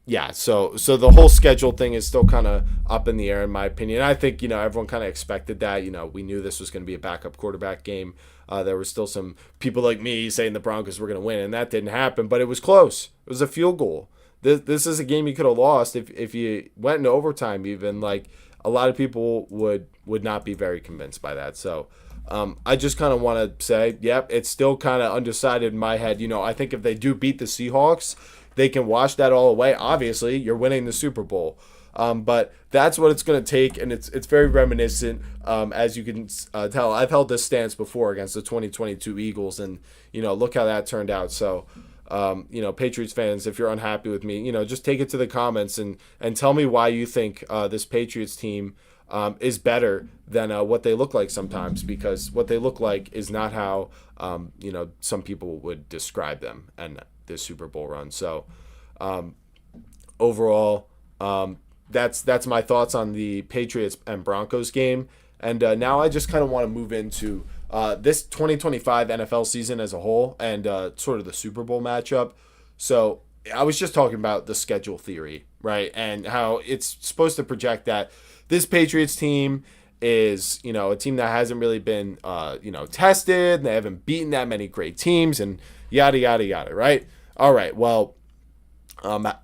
Yeah, so the whole schedule thing is still kind of up in the air in my opinion. I think everyone kind of expected that. We knew this was going to be a backup quarterback game. There were still some people like me saying the Broncos were going to win, and that didn't happen. But it was close. It was a field goal. This is a game you could have lost if you went into overtime. Even like a lot of people would not be very convinced by that. So I just kind of want to say, yep, it's still kind of undecided in my head. I think if they do beat the Seahawks, they can wash that all away. Obviously, you're winning the Super Bowl. But that's what it's going to take, and it's very reminiscent, as you can tell. I've held this stance before against the 2022 Eagles, and, look how that turned out. So, Patriots fans, if you're unhappy with me, just take it to the comments and tell me why you think this Patriots team is better than what they look like sometimes, because what they look like is not how, some people would describe them and this Super Bowl run. So, overall, that's my thoughts on the Patriots and Broncos game. And now I just kind of want to move into this 2025 NFL season as a whole and sort of the Super Bowl matchup. So I was just talking about the schedule theory, right? And how it's supposed to project that this Patriots team is, a team that hasn't really been, tested, and they haven't beaten that many great teams and yada, yada, yada, right? All right, well,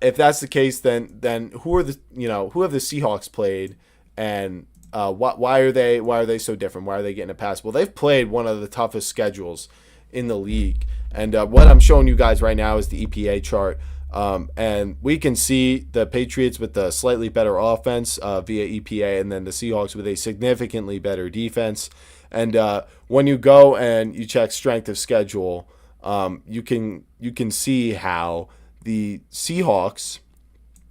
if that's the case, then who have the Seahawks played, and why are they so different? Why are they getting a pass? Well, they've played one of the toughest schedules in the league, and what I'm showing you guys right now is the EPA chart, and we can see the Patriots with the slightly better offense via EPA, and then the Seahawks with a significantly better defense. And when you go and you check strength of schedule, you can see how the Seahawks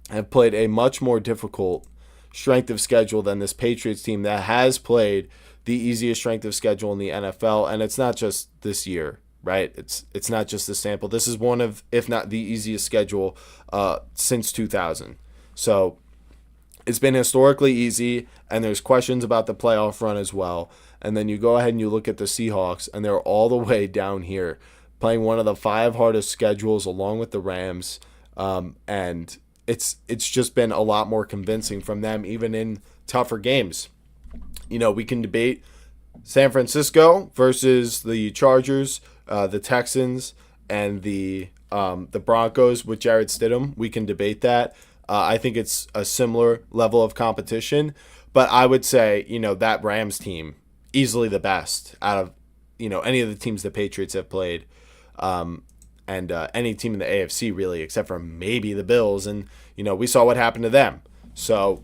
have played a much more difficult strength of schedule than this Patriots team that has played the easiest strength of schedule in the NFL. And it's not just this year, right? It's not just the sample. This is one of, if not the easiest schedule since 2000. So it's been historically easy, and there's questions about the playoff run as well. And then you go ahead and you look at the Seahawks, and they're all the way down here, playing one of the 5 hardest schedules along with the Rams, and it's just been a lot more convincing from them, even in tougher games. We can debate San Francisco versus the Chargers, the Texans, and the Broncos with Jarrett Stidham. We can debate that. I think it's a similar level of competition, but I would say that Rams team easily the best out of any of the teams the Patriots have played. And any team in the AFC really, except for maybe the Bills, and we saw what happened to them. So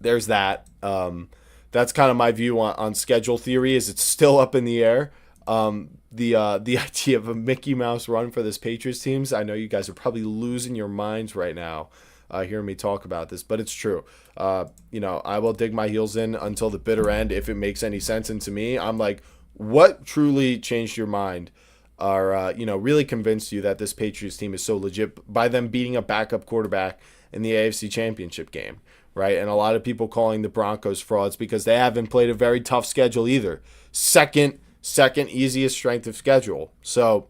there's that. That's kind of my view on schedule theory. Is it's still up in the air. The idea of a Mickey Mouse run for this Patriots teams. I know you guys are probably losing your minds right now hearing me talk about this, but it's true. I will dig my heels in until the bitter end if it makes any sense. And to me, I'm like, what truly changed your mind? Are really convinced you that this Patriots team is so legit by them beating a backup quarterback in the AFC Championship game, right? And a lot of people calling the Broncos frauds because they haven't played a very tough schedule either. Second easiest strength of schedule. So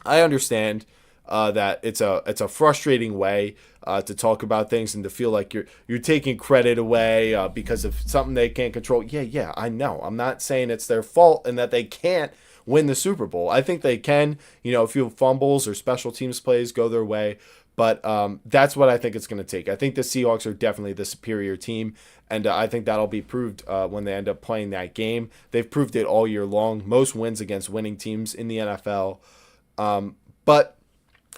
I understand that it's a frustrating way to talk about things and to feel like you're taking credit away because of something they can't control. Yeah, I know. I'm not saying it's their fault and that they can't win the Super Bowl. I think they can, a few fumbles or special teams plays go their way, but that's what I think it's going to take. I think the Seahawks are definitely the superior team, and I think that'll be proved when they end up playing that game. They've proved it all year long. Most wins against winning teams in the NFL. But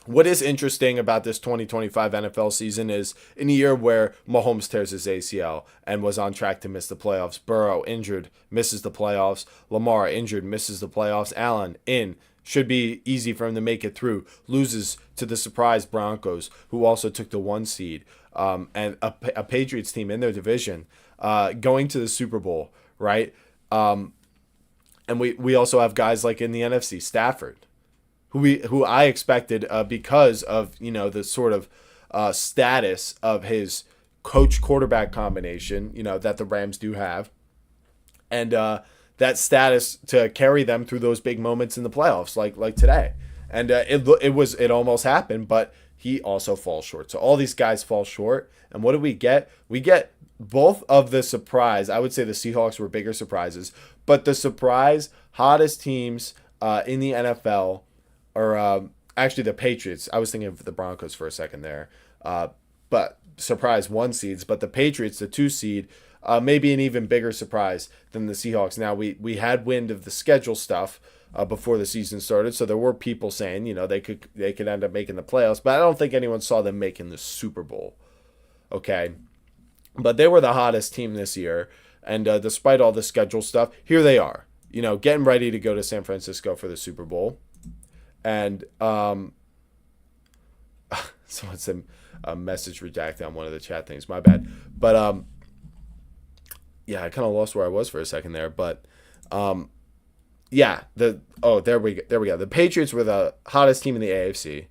what is interesting about this 2025 NFL season is in a year where Mahomes tears his ACL and was on track to miss the playoffs, Burrow injured, misses the playoffs, Lamar injured, misses the playoffs, Allen in, should be easy for him to make it through, loses to the surprise Broncos, who also took the 1 seed, and a Patriots team in their division going to the Super Bowl, right? And we also have guys like in the NFC, Stafford, who I expected because of the sort of status of his coach quarterback combination that the Rams do have, and that status to carry them through those big moments in the playoffs like today. and it almost happened, but he also falls short. So all these guys fall short, and what do we get? We get both of the surprise. I would say the Seahawks were bigger surprises, but the surprise hottest teams in the NFL are actually the Patriots. I was thinking of the Broncos for a second there, but surprise 1 seeds. But the Patriots, the 2 seed, maybe an even bigger surprise than the Seahawks. Now we had wind of the schedule stuff before the season started, so there were people saying they could end up making the playoffs, but I don't think anyone saw them making the Super Bowl. Okay, but they were the hottest team this year, and despite all the schedule stuff, here they are. Getting ready to go to San Francisco for the Super Bowl, and someone sent a message redacted on one of the chat things. My bad, but yeah, I kind of lost where I was for a second there, but yeah, there we go. The Patriots were the hottest team in the AFC.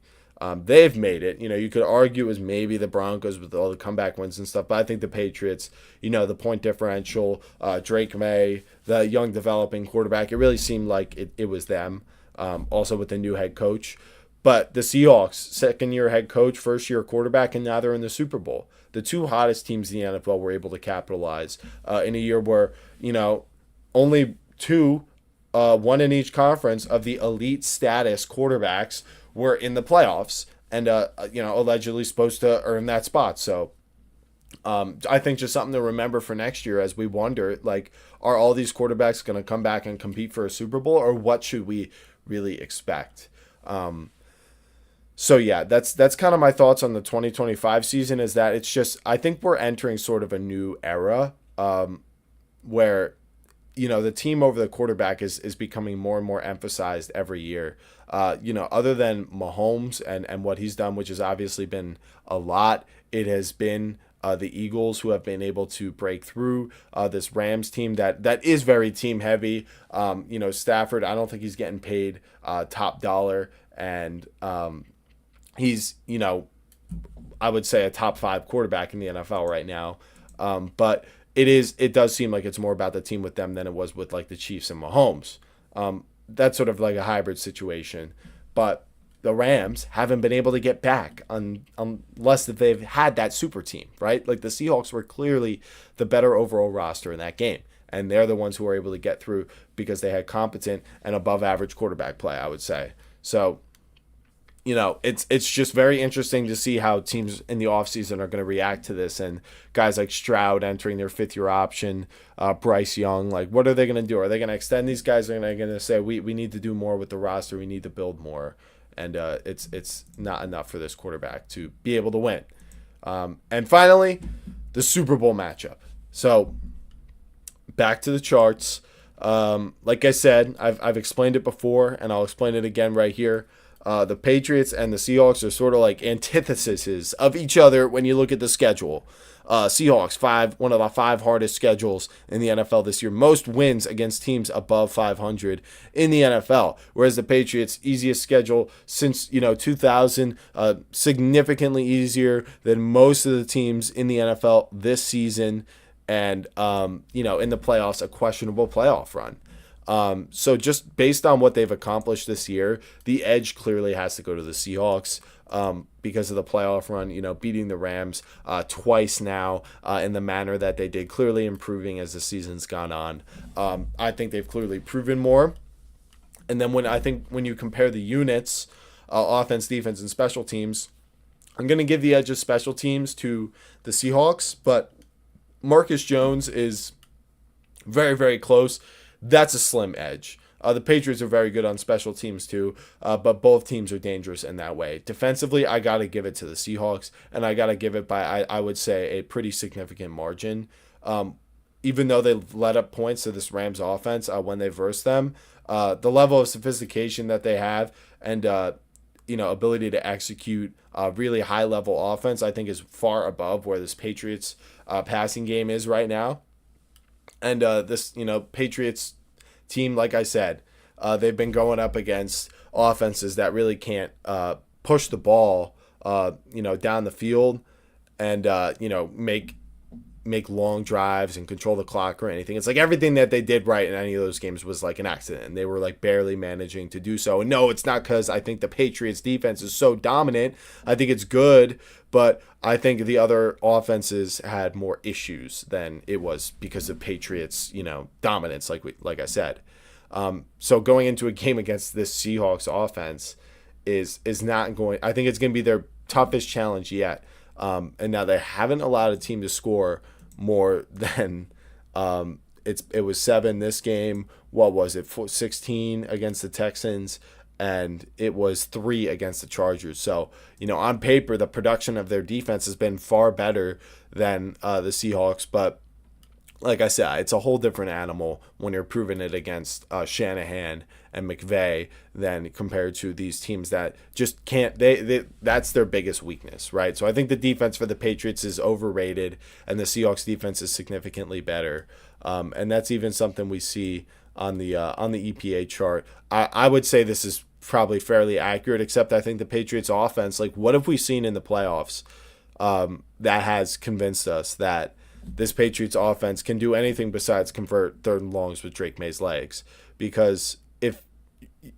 They've made it. You could argue it was maybe the Broncos with all the comeback wins and stuff, but I think the Patriots, the point differential, Drake May, the young developing quarterback, it really seemed like it was them. Also with the new head coach. But the Seahawks, second-year head coach, first-year quarterback, and now they're in the Super Bowl. The 2 hottest teams in the NFL were able to capitalize in a year where, only 2, one in each conference of the elite status quarterbacks were in the playoffs and, allegedly supposed to earn that spot. So I think just something to remember for next year as we wonder, are all these quarterbacks going to come back and compete for a Super Bowl, or what should we really expect? So yeah, that's kind of my thoughts on the 2025 season, is that it's just, I think we're entering sort of a new era where, the team over the quarterback is becoming more and more emphasized every year. Other than Mahomes and what he's done, which has obviously been a lot, it has been the Eagles who have been able to break through this Rams team that is very team heavy. Stafford, I don't think he's getting paid top dollar, and he's, I would say a top 5 quarterback in the NFL right now. But it does seem like it's more about the team with them than it was with the Chiefs and Mahomes. That's sort of like a hybrid situation. But the Rams haven't been able to get back unless they've had that super team, right? The Seahawks were clearly the better overall roster in that game. And they're the ones who were able to get through because they had competent and above average quarterback play, I would say. So, it's just very interesting to see how teams in the offseason are going to react to this, and guys like Stroud entering their 5th-year option, Bryce Young, what are they going to do? Are they going to extend these guys? Or are they going to say, we need to do more with the roster, we need to build more? And it's not enough for this quarterback to be able to win. And finally, the Super Bowl matchup. So back to the charts. Like I said, I've explained it before, and I'll explain it again right here. The Patriots and the Seahawks are sort of like antitheses of each other when you look at the schedule. Seahawks, one of the 5 hardest schedules in the NFL this year. Most wins against teams above 500 in the NFL. Whereas the Patriots, easiest schedule since 2000, significantly easier than most of the teams in the NFL this season. And, in the playoffs, a questionable playoff run. So just based on what they've accomplished this year, the edge clearly has to go to the Seahawks because of the playoff run, beating the Rams twice now in the manner that they did, clearly improving as the season's gone on. I think they've clearly proven more. And then when you compare the units, offense, defense, and special teams, I'm going to give the edge of special teams to the Seahawks, but Marcus Jones is very, very close. That's a slim edge. The Patriots are very good on special teams too, but both teams are dangerous in that way. Defensively, I got to give it to the Seahawks, and I got to give it by, I would say, a pretty significant margin. Even though they let up points to this Rams offense when they versed them, the level of sophistication that they have and ability to execute really high-level offense, I think is far above where this Patriots passing game is right now. And this, Patriots team, like I said, they've been going up against offenses that really can't push the ball, down the field and, make make long drives and control the clock or anything. It's like everything that they did right in any of those games was like an accident. And they were like barely managing to do so. And no, it's not because I think the Patriots defense is so dominant. I think it's good, but I think the other offenses had more issues than it was because of Patriots, dominance, like I said. So going into a game against this Seahawks offense is not going. I think it's going to be their toughest challenge yet. And now they haven't allowed a team to score more than it was 7 this game. What was it? 16 against the Texans, and it was 3 against the Chargers. So on paper, the production of their defense has been far better than the Seahawks, but like I said, it's a whole different animal when you're proving it against Shanahan and McVay than compared to these teams that just can't. That's their biggest weakness, right? So I think the defense for the Patriots is overrated, and the Seahawks defense is significantly better. And that's even something we see on the EPA chart. I would say this is probably fairly accurate, except I think the Patriots offense, like what have we seen in the playoffs that has convinced us that this Patriots offense can do anything besides convert 3rd and longs with Drake May's legs? Because if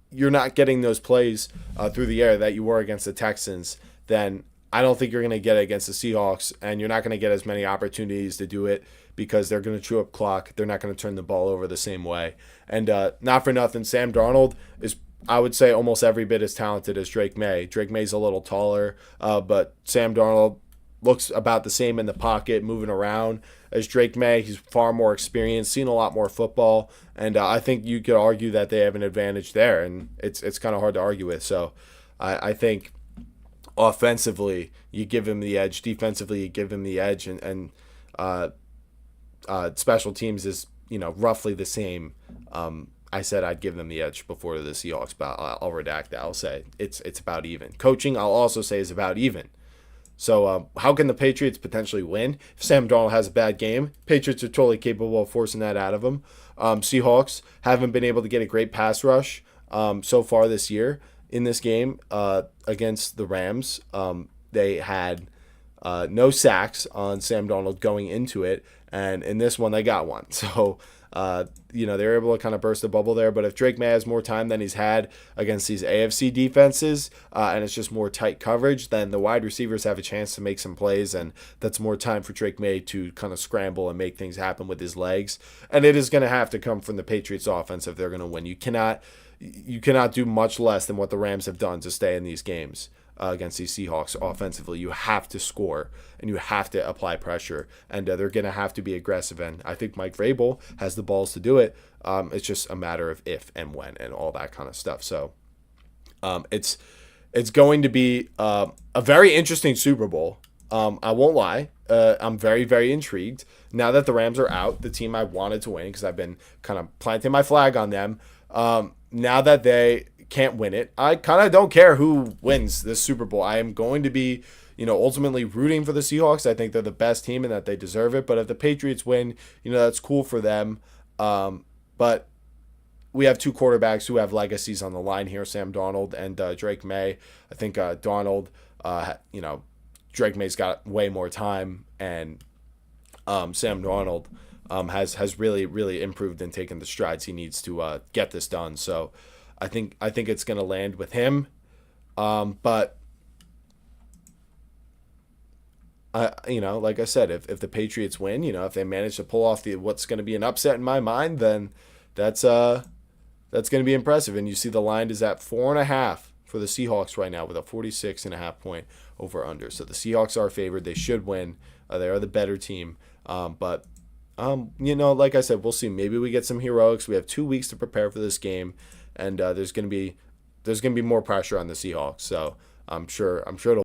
you're not getting those plays through the air that you were against the Texans, then I don't think you're going to get it against the Seahawks, and you're not going to get as many opportunities to do it because they're going to chew up clock. They're not going to turn the ball over the same way. And not for nothing, Sam Darnold is, I would say, almost every bit as talented as Drake May. Drake May's a little taller, but Sam Darnold looks about the same in the pocket, moving around as Drake May. He's far more experienced, seen a lot more football, and I think you could argue that they have an advantage there, and it's kind of hard to argue with. So I think offensively you give him the edge, defensively you give him the edge, and special teams is roughly the same. I said I'd give them the edge before the Seahawks, but I'll redact that. I'll say it's about even. Coaching, I'll also say, is about even. So how can the Patriots potentially win? If Sam Darnold has a bad game, Patriots are totally capable of forcing that out of him. Seahawks haven't been able to get a great pass rush so far this year. In this game against the Rams, they had no sacks on Sam Darnold going into it, and in this one they got one. So they're able to kind of burst the bubble there. But if Drake May has more time than he's had against these AFC defenses, and it's just more tight coverage, then the wide receivers have a chance to make some plays, and that's more time for Drake May to kind of scramble and make things happen with his legs. And it is going to have to come from the Patriots offense if they're going to win. You cannot do much less than what the Rams have done to stay in these games against these Seahawks offensively. You have to score, and you have to apply pressure, and they're going to have to be aggressive, and I think Mike Vrabel has the balls to do it. It's just a matter of if and when and all that kind of stuff. So it's going to be a very interesting Super Bowl. I won't lie. I'm very, very intrigued. Now that the Rams are out, the team I wanted to win because I've been kind of planting my flag on them, now that they can't win it, I kind of don't care who wins this Super Bowl. I am going to be, ultimately rooting for the Seahawks. I think they're the best team and that they deserve it. But if the Patriots win, that's cool for them. But we have 2 quarterbacks who have legacies on the line here, Sam Darnold and Drake May. I think Darnold, Drake May's got way more time, and Sam Darnold has really, really improved and taken the strides he needs to get this done. So I think it's going to land with him. But like I said, if the Patriots win, if they manage to pull off what's going to be an upset in my mind, then that's going to be impressive. And you see the line is at 4.5 for the Seahawks right now with a 46.5 point over under. So the Seahawks are favored. They should win. They are the better team. But like I said, we'll see. Maybe we get some heroics. We have 2 weeks to prepare for this game, and there's going to be more pressure on the Seahawks. So I'm sure it'll